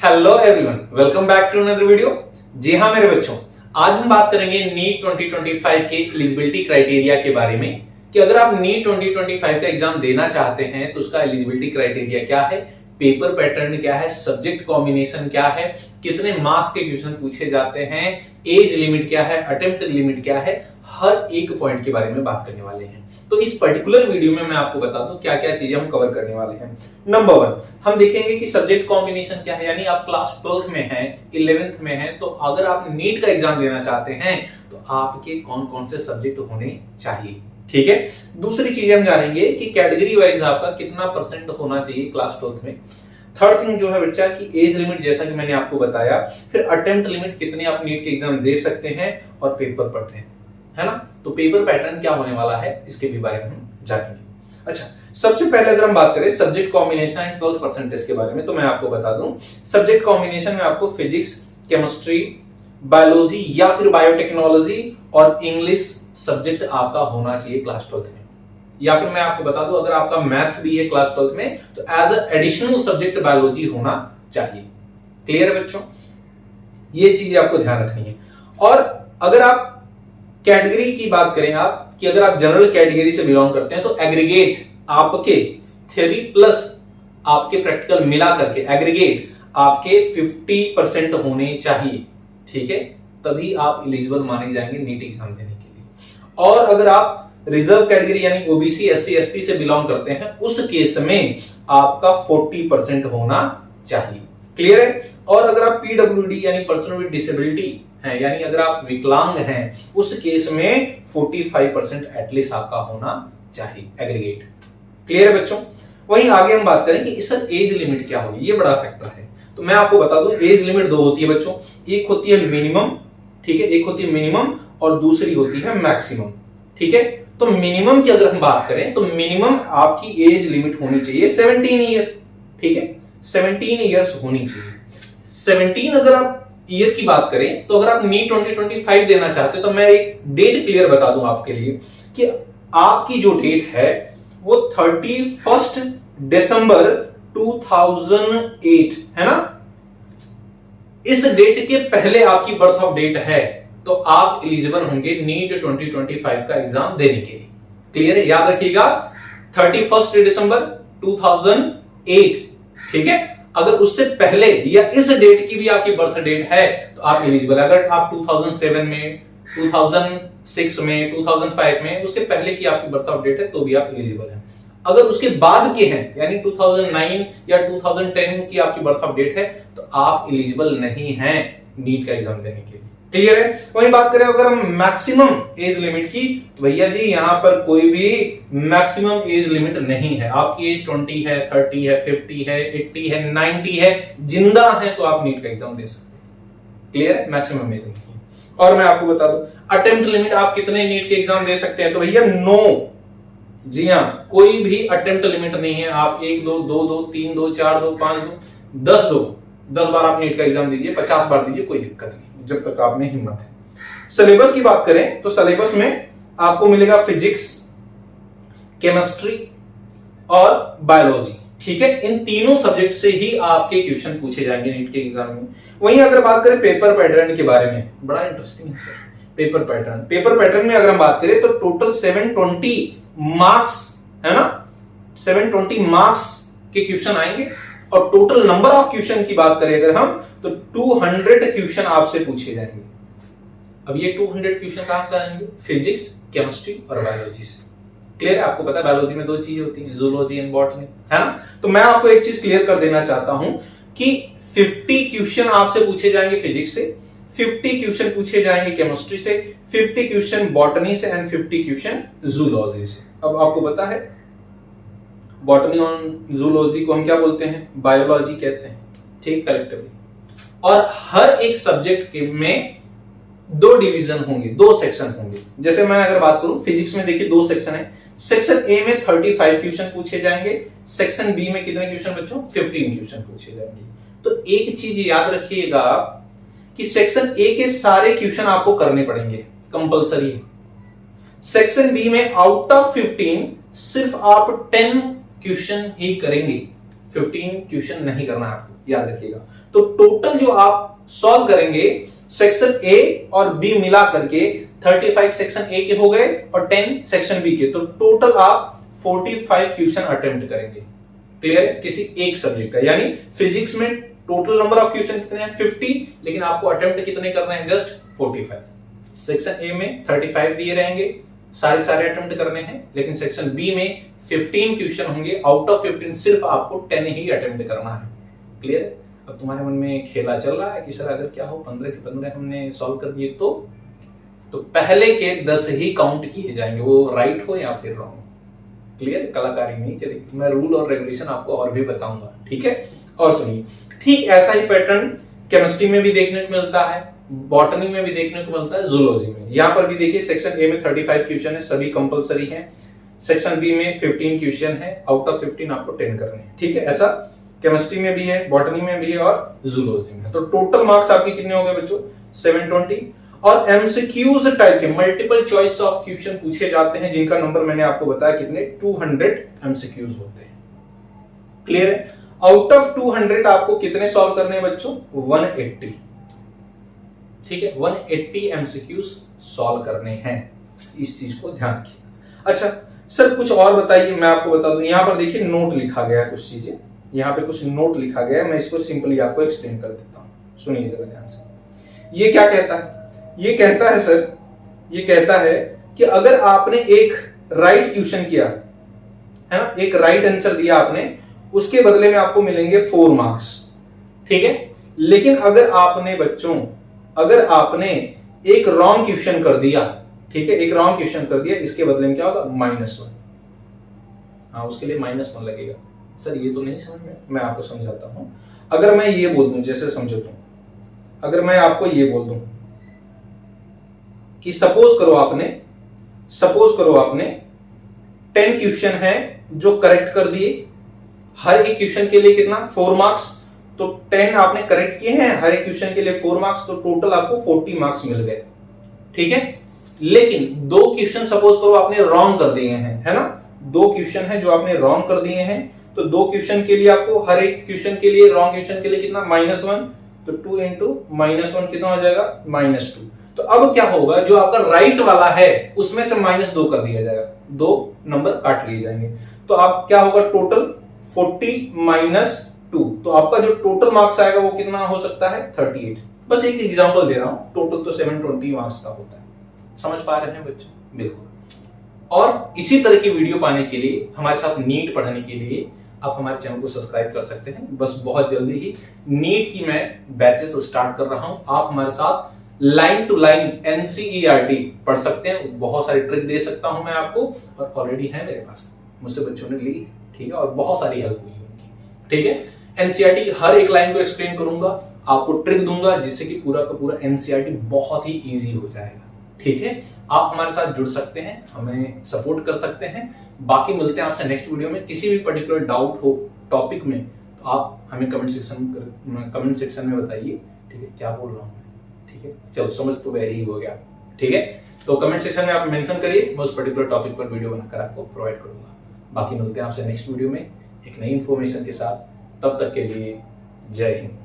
Hello everyone, welcome back to another video. जी हाँ मेरे बच्चों, आज हम बात करेंगे नीट 2025 के एलिजिबिलिटी क्राइटेरिया के बारे में कि अगर आप नीट 2025 का एग्जाम देना चाहते हैं तो उसका एलिजिबिलिटी क्राइटेरिया क्या है, पेपर पैटर्न क्या है, सब्जेक्ट कॉम्बिनेशन क्या है, कितने मार्क्स के क्वेश्चन पूछे जाते हैं, एज लिमिट क्या है, अटेम्प्ट लिमिट क्या है, हर एक पॉइंट के बारे में बात करने वाले हैं। तो इस पर्टिकुलर वीडियो में मैं आपको बता दूं क्या क्या चीजें हम कवर करने वाले हैं। नंबर 1, हम देखेंगे कि सब्जेक्ट कॉम्बिनेशन क्या है, यानी आप क्लास 12th में हैं, 11th में हैं, तो अगर आप नीट का एग्जाम देना चाहते हैं तो आपके कौन कौन से सब्जेक्ट होने चाहिए। ठीक है। दूसरी चीज हम जानेंगे कि कैटेगरी वाइज आपका कितना परसेंट होना चाहिए क्लास 12th में। थर्ड थिंग जो है बच्चा की एज लिमिट, जैसा कि मैंने आपको बताया। फिर अटेम्प्ट लिमिट, कितने आप नीट के एग्जाम दे सकते हैं, और पेपर पैटर्न, है ना। तो पेपर पैटर्न क्या होने वाला है इसके भी बारे में हम जानेंगे। अच्छा, सबसे पहले अगर हम बात करें सब्जेक्ट कॉम्बिनेशन एंड 12% के बारे में, तो मैं आपको बता दूं सब्जेक्ट कॉम्बिनेशन में आपको फिजिक्स, केमिस्ट्री, बायोलॉजी या फिर बायोटेक्नोलॉजी और इंग्लिश सब्जेक्ट आपका होना चाहिए क्लास 12th में। या फिर मैं आपको बता दूं अगर आपका मैथ भी है क्लास 12th में तो as a additional subject biology होना चाहिए। क्लियर है बच्चों, ये चीज आपको ध्यान रखनी है। और अगर आप कैटेगरी की बात करें आप कि अगर आप जनरल कैटेगरी से बिलोंग करते हैं तो एग्रीगेट आपके थ्योरी प्लस आपके प्रैक्टिकल मिला करके एग्रीगेट आपके 50% होने चाहिए। ठीक है, तभी आप एलिजिबल माने जाएंगे नीट एग्जाम देने के लिए। और अगर आप रिजर्व कैटेगरी यानी ओबीसी, एससी, एसटी से बिलोंग करते हैं उस केस में आपका 40% होना चाहिए। क्लियर है। और अगर आप पीडब्ल्यूडी यानी पर्सन विद डिसेबिलिटी है, यानी अगर आप विकलांग हैं उस केस में 45% एटलीस्ट आपका होना चाहिए एग्रीगेट। क्लियर है बच्चों। वहीं आगे हम बात करें कि इस एज लिमिट क्या होगी, ये बड़ा फैक्टर है। तो मैं आपको बता दूं एज लिमिट दो होती है बच्चों, एक होती है मिनिमम, ठीक है, एक होती है मिनिमम और दूसरी होती है मैक्सिमम। ठीक है। तो मिनिमम की अगर हम बात करें तो मिनिमम आपकी एज लिमिट होनी चाहिए 17 ईयर। ठीक है, 17 ईयर्स होनी चाहिए। 17 अगर आप ईयर की बात करें तो अगर आप नीट 2025 देना चाहते हैं तो मैं एक डेट क्लियर बता दूं आपके लिए कि आपकी जो डेट है वो 31 दिसंबर 2008 है ना। इस डेट के पहले आपकी बर्थ ऑफ डेट है तो आप एलिजिबल होंगे नीट 2025 का एग्जाम देने के लिए। क्लियर है, याद रखिएगा 31 दिसंबर 2008। ठीक है, अगर उससे पहले या इस डेट की भी आपकी बर्थ डेट है तो आप एलिजिबल। अगर आप 2007 में, 2006 में, 2005 में, उसके पहले की आपकी बर्थ ऑफ डेट है तो भी आप एलिजिबल हैं। अगर उसके बाद के हैं यानी 2009 या 2010 की आपकी बर्थ ऑफ डेट है तो आप एलिजिबल नहीं हैं नीट का एग्जाम देने के लिए। क्लियर है। वही बात करें अगर हम मैक्सिमम एज लिमिट की तो भैया जी यहां पर कोई भी मैक्सिमम एज लिमिट नहीं है। आपकी एज 20 है, 30 है, 50 है, 80 है, 90 है, जिंदा है तो आप नीट का एग्जाम दे सकते हैं। क्लियर है, मैक्सिमम एज लिमिट। और मैं आपको बता दूं अटेम्प्ट लिमिट आप कितने नीट के एग्जाम दे सकते हैं, तो भैया 9। जी हां, कोई भी अटेम्प्ट लिमिट नहीं है। आप 1 2 2 2 3 2 4 2 5 2 10 दो 10 बार आप नीट का एग्जाम दीजिए, 50 बार दीजिए, कोई दिक्कत नहीं जब तक आप में हिम्मत है। सिलेबस की बात करें तो सिलेबस में आपको मिलेगा फिजिक्स, केमिस्ट्री और बायोलॉजी। ठीक है, इन तीनों सब्जेक्ट से ही आपके क्वेश्चन पूछे जाएंगे नीट के एग्जाम में। वहीं अगर बात करें पेपर पैटर्न के बारे में, बड़ा इंटरेस्टिंग है sir paper pattern. Paper pattern में अगर हम बात करें तो टोटल 720 मार्क्स है ना, 720 मार्क्स के क्वेश्चन आएंगे। और टोटल नंबर ऑफ क्वेश्चन की बात करें अगर हम तो 200 क्वेश्चन आपसे पूछे जाएंगे। अब ये 200 क्वेश्चन कहां से आएंगे, फिजिक्स, केमिस्ट्री और बायोलॉजी से। क्लियर है, आपको पता है बायोलॉजी में दो चीजें होती हैं, जूलॉजी एंड बॉटनी, है ना। तो मैं आपको एक चीज क्लियर कर देना चाहता हूं कि 50 क्वेश्चन आपसे पूछे जाएंगे फिजिक्स से, 50 क्वेश्चन पूछे जाएंगे केमिस्ट्री से, 50 क्वेश्चन बॉटनी से एंड 50 क्वेश्चन जूलॉजी से। अब आपको पता है बॉटनी और जूलॉजी को हम क्या बोलते हैं, बायोलॉजी कहते हैं। ठीक, कलेक्टिवली। और हर एक सब्जेक्ट के में 2 डिवीजन होंगे, 2 सेक्शन होंगे। जैसे मैं अगर बात करूं फिजिक्स में देखिए 2 सेक्शन है। सेक्शन ए में 35 क्वेश्चन पूछे जाएंगे, सेक्शन बी में कितने क्वेश्चन बच्चों, 15 क्वेश्चन पूछे जाएंगे। तो एक चीज याद रखिएगा कि सेक्शन ए के सारे क्वेश्चन आपको करने पड़ेंगे, कंपलसरी है। सेक्शन बी में आउट ऑफ 15 सिर्फ आप 10 क्वेश्चन ही करेंगे, 15 क्वेश्चन नहीं करना आपको। याद रखिएगा। तो टोटल जो आप सॉल्व करेंगे सेक्शन ए और बी मिला करके 35 सेक्शन ए के हो गए और 10 सेक्शन बी के, तो टोटल आप 45 क्वेश्चन अटेम्प्ट करेंगे। क्लियर है? किसी एक सब्जेक्ट का, यानी फिजिक्स में टोटल नंबर ऑफ क्वेश्चन कितने हैं 50, लेकिन आपको अटेम्प्ट कितने करने हैं जस्ट 45। सेक्शन ए में 35 दिए रहेंगे, सारे अटेम्प्ट करने हैं, लेकिन सेक्शन बी में 15 क्वेश्चन होंगे, आउट ऑफ 15 सिर्फ आपको 10 ही अटेम्प्ट करना है। क्लियर है? अब तुम्हारे मन में खेला चल रहा है कि सर अगर क्या हो 15 के 15 हमने सॉल्व कर दिए तो पहले के 10 ही काउंट किए जाएंगे, वो राइट हो या फिर रॉन्ग। क्लियर? कलाकारी नहीं चलेगी, मैं रूल और रेगुलेशन आपको और भी बताऊंगा। ठीक है? और सुनिए, ठीक ऐसा ही पैटर्न केमिस्ट्री में भी देखने को मिलता है, बॉटनी में भी देखने को मिलता है, जूलॉजी में। यहां पर भी देखिए सेक्शन ए में 35 क्वेश्चन है, सभी कंपलसरी हैं। सेक्शन बी में 15 क्वेश्चन है, आउट ऑफ 15 आपको 10 करने हैं। ठीक है? ऐसा केमिस्ट्री में भी है, बॉटनी में भी है और जूलॉजी में। तो टोटल मार्क्स आपके कितने हो गए बच्चों? 720। और एमसीक्यूज टाइप के मल्टीपल चॉइस ऑफ क्वेश्चन पूछे जाते हैं, जिनका नंबर मैंने आपको बताया कितने 200 एमसीक्यूज होते हैं। क्लियर है? आउट ऑफ 200 आपको कितने सॉल्व करने हैं बच्चों? 180। ठीक है? 180 एमसीक्यूज सॉल्व करने हैं, इस चीज को ध्यान रखिए। अच्छा सर कुछ और बताइए, मैं आपको बता दूं, यहां पर देखिए नोट लिखा गया है, कुछ चीजें यहां पे कुछ नोट लिखा गया है, मैं इसको सिंपली आपको एक्सप्लेन कर देता हूं, सुनिए जरा ध्यान से। ये क्या कहता है? ये कहता है सर, ये कहता है कि अगर आपने एक राइट क्वेश्चन किया है ना, एक राइट आंसर दिया आपने, उसके बदले में आपको मिलेंगे 4 मार्क्स। ठीक है? लेकिन अगर आपने बच्चों, अगर आपने एक रॉन्ग क्वेश्चन कर दिया, ठीक है, एक रॉन्ग क्वेश्चन कर दिया, इसके बदले में क्या होगा? -1। हाँ, उसके लिए -1 लगेगा। सर ये तो नहीं समझ में, मैं आपको समझाता हूं। अगर मैं ये बोल दूं, जैसे समझो तुम, अगर मैं आपको ये बोल दूं कि सपोज करो आपने 10 क्वेश्चन है जो करेक्ट कर दिए, हर एक क्वेश्चन के लिए कितना? 4 मार्क्स। तो 10 आपने करेक्ट किए हैं, हर एक क्वेश्चन के लिए 4 मार्क्स, तो टोटल आपको 40 मार्क्स मिल गए। ठीक है? लेकिन 2 क्वेश्चन सपोज करो आपने रॉन्ग कर दिए हैं, है ना, 2 क्वेश्चन है जो आपने रॉन्ग कर दिए हैं, तो 2 क्वेश्चन के लिए आपको, हर एक क्वेश्चन के लिए, रॉन्ग क्वेश्चन के लिए कितना? -1। तो 2 इंटू -1 कितना हो जाएगा? -2। तो अब क्या होगा, जो आपका राइट वाला है उसमें से -2 कर दिया जाएगा, 2 नंबर काट लिए जाएंगे, तो आप क्या होगा? टोटल 40 - 2, तो आपका जो टोटल मार्क्स आएगा वो कितना हो सकता है? 38। बस एक एग्जांपल दे रहा हूं, टोटल तो 720 मार्क्स का होता है। समझ पा रहे हैं बच्चों? बिल्कुल। और इसी तरह की वीडियो पाने के लिए, हमारे साथ नीट पढ़ने के लिए आप हमारे चैनल को सब्सक्राइब कर सकते हैं। बस बहुत जल्दी ही नीट की मैं बैचेस स्टार्ट कर रहा हूं, आप हमारे साथ लाइन टू लाइन एनसीईआरटी पढ़ सकते हैं। बहुत सारी ट्रिक दे सकता हूं मैं आपको, और ऑलरेडी है मेरे पास, मुझसे बच्चों ने ली। ठीक है? और बहुत सारी हेल्प हुई होगी। ठीक है? एनसीईआरटी की हर एक लाइन को एक्सप्लेन करूंगा, आपको ट्रिक दूंगा, जिससे कि पूरा का पूरा एनसीईआरटी बहुत ही इजी हो जाएगा। ठीक है? आप हमारे साथ जुड़ सकते हैं, हमें सपोर्ट कर सकते हैं। बाकी मिलते हैं आपसे नेक्स्ट वीडियो में। किसी भी पर्टिकुलर डाउट हो टॉपिक में तो आप हमें कमेंट सेक्शन में बताइए। ठीक है? क्या बोल रहा हूं? ठीक है? चलो समझ तो वह ही हो गया। ठीक है? तो कमेंट सेक्शन में आप मेंशन करिए, मैं उस पर्टिकुलर टॉपिक पर वीडियो बनाकर आपको प्रोवाइड करूंगा। बाकी मिलते हैं आपसे नेक्स्ट वीडियो में एक नई इंफॉर्मेशन के साथ। तब तक के लिए जय हिंद।